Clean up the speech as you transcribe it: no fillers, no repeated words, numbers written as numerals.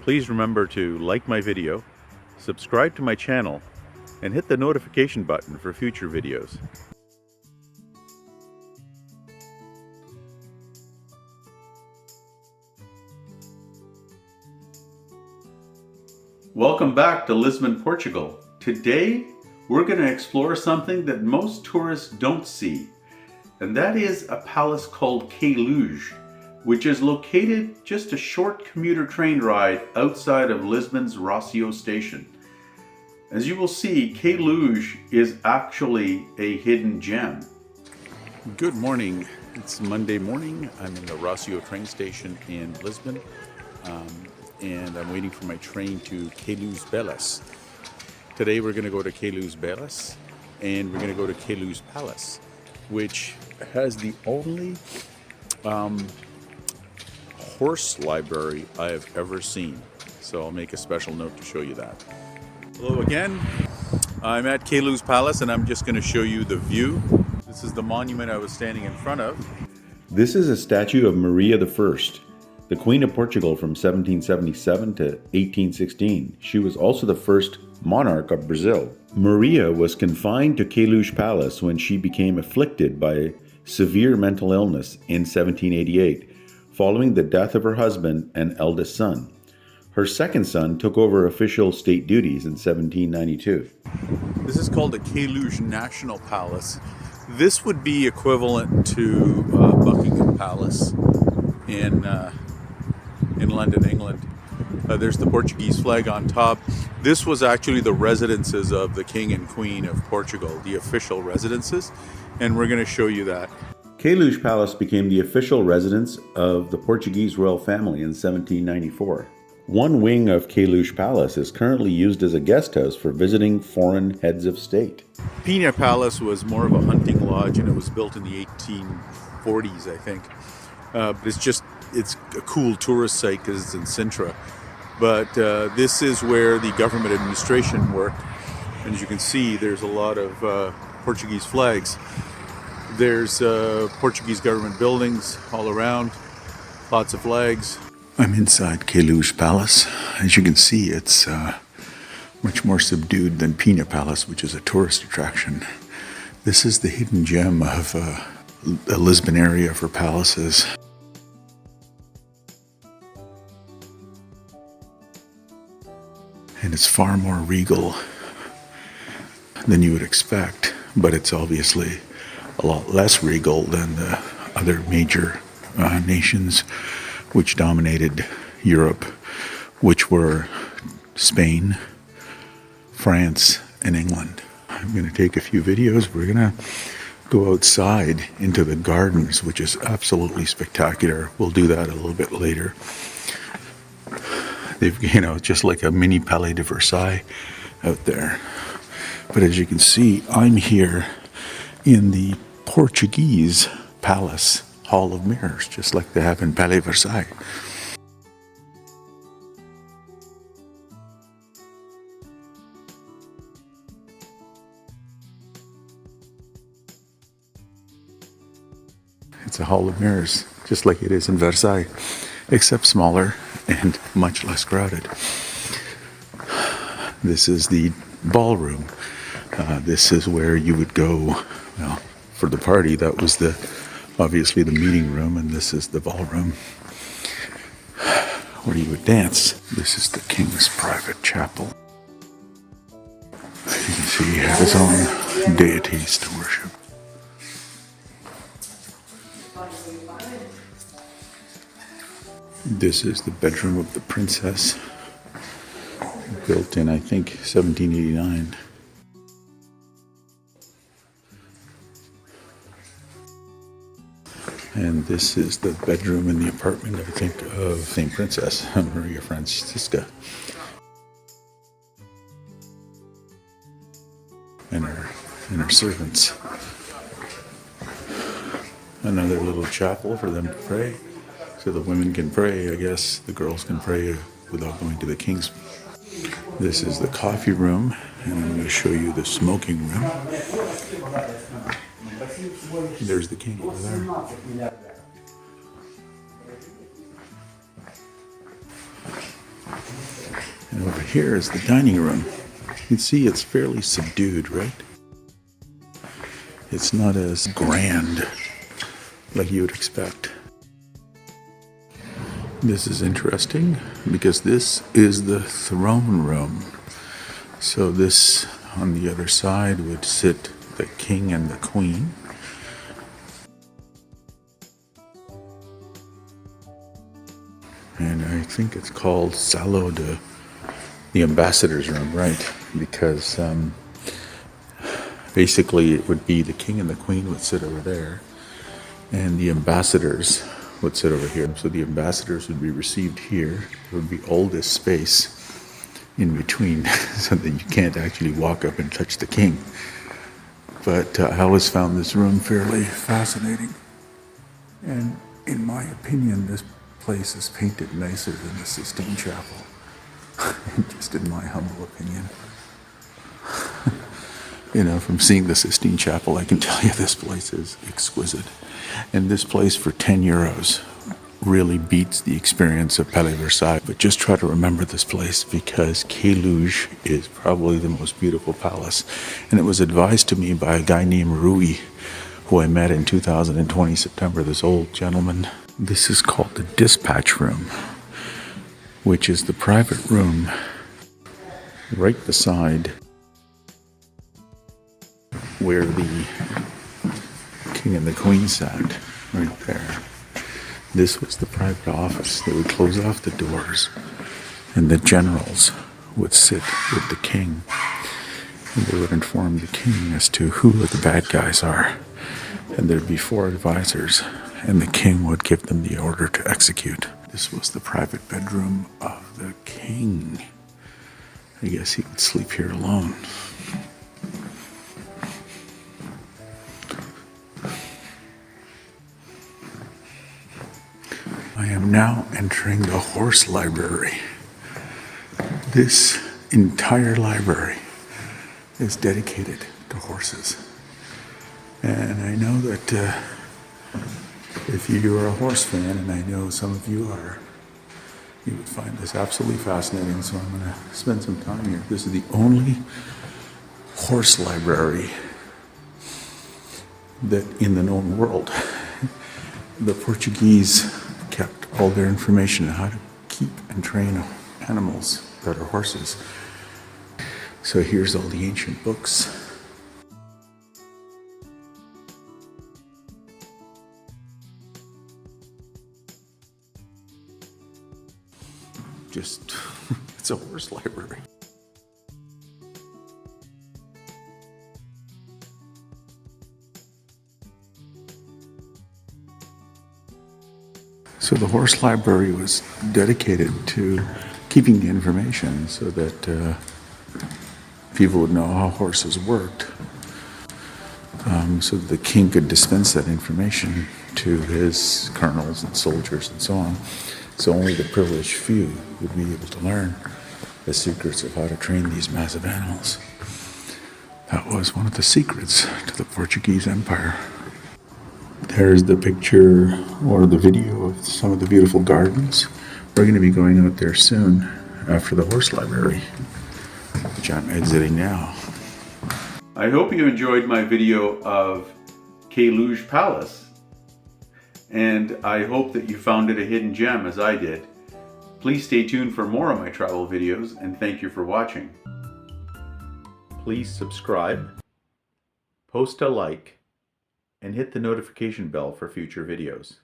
Please remember to like my video, subscribe to my channel, and hit the notification button for future videos. Welcome back to Lisbon, Portugal. Today, we're going to explore something that most tourists don't see, and that is a palace called Queluz, which is located just a short commuter train ride outside of Lisbon's Rocio station. As you will see, Queluz is actually a hidden gem. Good morning. It's Monday morning. I'm in the Rocio train station in Lisbon. And I'm waiting for my train to Queluz Palace. Today we're going to go to Queluz Palace, and we're going to go to Queluz Palace, which has the only horse library I have ever seen. So I'll make a special note to show you that. Hello again. I'm at Queluz Palace, and I'm just going to show you the view. This is the monument I was standing in front of. This is a statue of Maria I, the Queen of Portugal from 1777 to 1816. She was also the first monarch of Brazil. Maria was confined to Queluz Palace when she became afflicted by severe mental illness in 1788, following the death of her husband and eldest son. Her second son took over official state duties in 1792. This is called the Queluz National Palace. This would be equivalent to Buckingham Palace in London, England. There's the Portuguese flag on top. This was actually the residences of the King and Queen of Portugal, the official residences, and we're going to show you that. Queluz Palace became the official residence of the Portuguese Royal Family in 1794. One wing of Queluz Palace is currently used as a guest house for visiting foreign heads of state. Pina Palace was more of a hunting lodge, and it was built in the 1840s, I think. But it's a cool tourist site because it's in Sintra. But this is where the government administration worked. And as you can see, there's a lot of Portuguese flags. There's Portuguese government buildings all around, lots of flags. I'm inside Queluz Palace. As you can see, it's much more subdued than Pina Palace, which is a tourist attraction. This is the hidden gem of the Lisbon area for palaces. And it's far more regal than you would expect, but it's obviously a lot less regal than the other major nations which dominated Europe, which were Spain, France, and England. I'm going to take a few videos. We're going to go outside into the gardens, which is absolutely spectacular. We'll do that a little bit later. They've, just like a mini Palais de Versailles out there. But as you can see, I'm here in the Portuguese Palace Hall of Mirrors, just like they have in Palais Versailles. It's a Hall of Mirrors, just like it is in Versailles, except smaller and much less crowded. This is the ballroom. This is where you would go, for the party. That was obviously the meeting room, and this is the ballroom where you would dance. This is the king's private chapel. As you can see, he had his own deities to worship. This is the bedroom of the princess, built in, I think, 1789. And this is the bedroom in the apartment, I think, of St. Princess Maria Francisca. And her servants. Another little chapel for them to pray. So the women can pray, I guess. The girls can pray without going to the king's. This is the coffee room, and I'm going to show you the smoking room. There's the king over there. And over here is the dining room. You can see it's fairly subdued, right? It's not as grand like you would expect. This is interesting because this is the throne room. So this on the other side would sit the king and the queen. And I think it's called Salon de the ambassador's room, right? Because basically it would be the king and the queen would sit over there, and the ambassadors would sit over here. So the ambassadors would be received here. There would be all this space in between so that you can't actually walk up and touch the king. But I always found this room fairly fascinating. And in my opinion, this place is painted nicer than the Sistine Chapel. Just in my humble opinion. You know, from seeing the Sistine Chapel, I can tell you this place is exquisite. And this place for 10 euros really beats the experience of Palais Versailles. But just try to remember this place because Queluz is probably the most beautiful palace. And it was advised to me by a guy named Rui, who I met in 2020 September, this old gentleman. This is called the dispatch room, which is the private room right beside where the king and the queen sat, right there. This was the private office. They would close off the doors, and the generals would sit with the king, and they would inform the king as to who the bad guys are. And there'd be 4 advisors, and the king would give them the order to execute. This was the private bedroom of the king. I guess he would sleep here alone. I am now entering the horse library. This entire library is dedicated to horses. And I know that if you are a horse fan, and I know some of you are, you would find this absolutely fascinating, so I'm going to spend some time here. This is the only horse library that in the known world. The Portuguese kept all their information on how to keep and train animals that are horses. So here's all the ancient books. Just, it's a horse library. So the horse library was dedicated to keeping the information so that people would know how horses worked, so that the king could dispense that information to his colonels and soldiers and so on. So only the privileged few would be able to learn the secrets of how to train these massive animals. That was one of the secrets to the Portuguese Empire. There's the picture or the video of some of the beautiful gardens. We're going to be going out there soon after the horse library, which I'm exiting now. I hope you enjoyed my video of Queluz Palace. And I hope that you found it a hidden gem as I did. Please stay tuned for more of my travel videos, and thank you for watching. Please subscribe, post a like, and hit the notification bell for future videos.